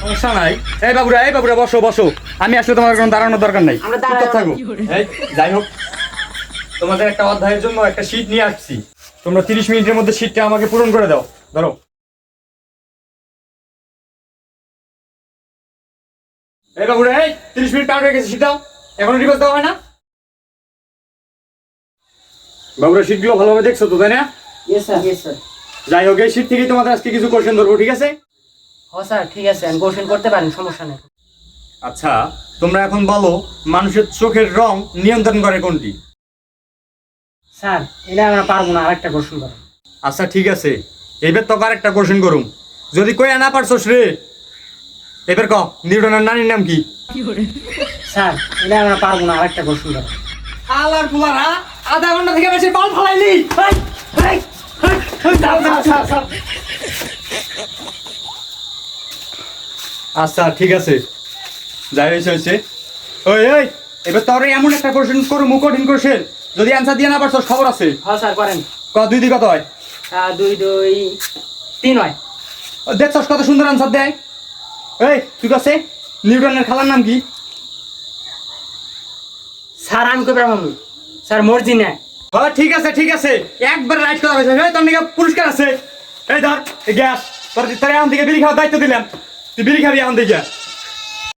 সমস্যা নাই। এই বাবুরা বসো বসো, আমি আসলে তোমার কোনো দাঁড়ানোর দরকার নাই, চুপচাপ থাকো। এই যাই হোক, তোমাদের একটা অধ্যায়ের জন্য একটা শীট নিয়ে আসছি, তোমরা 30 মিনিটের মধ্যে শীটটা আমাকে পূরণ করে দাও। ধরো এই বাবুরা, এই 30 মিনিট পার হয়ে গেছে, শীট দাও। এখনো রিপোর্ট দেওয়া হয় না? বাবুরা শীটগুলো ভালোভাবে দেখছো তো, তাই না? Yes sir. যাই হোক, এই শীট থেকেই তোমাদের আজকে কিছু কোশ্চেন ধরবো, ঠিক আছে? হ্যাঁ স্যার, ঠিক আছে, আমি কোশ্চেন করতে পারেন, সমস্যা নেই। আচ্ছা, তোমরা এখন বলো, মানুষের চোখের রং নিয়ন্ত্রণ করে কোনটি? স্যার, এটা আমরা পারবো না, আরেকটা কোশ্চেন করেন। আচ্ছা ঠিক আছে, এবার তো আরেকটা কোশ্চেন করুম, যদি কইয়া না পারছোস রে, এবার ক নিউটনের নানির নাম কি? স্যার, এটা আমরা পারবো না, আরেকটা কোশ্চেন করেন। আলার পুলারা, আধা ঘন্টা থেকে বেশি বল ফলাইলি। আচ্ছা ঠিক আছে, যাই হয়েছে। ওই এবার তোর এমন একটা কোশ্চেন করুম, কঠিন কোশ্চেন, যদি অ্যান্সার দিয়ে না পারছোস খবর আছে। হ্যাঁ স্যার, করেন। ক 2 2 কত হয়? 2 2 3 হয়। দেখছস কত সুন্দর অ্যান্সার দেয়। এই ঠিক আছে, নিউটনের খালার নাম কি? স্যার, আমি কই পারবো? স্যার, মর্জি নেয়। ঠিক আছে, একবার রাইট কথা হয়েছে। তোর নাকি পুরস্কার আছে। এই ধর এই গ্যাস, তোর এখন থেকে বিড়ি খাওয়ার দায়িত্ব দিলাম, তুই বিড়ি খাবি এখন থেকে।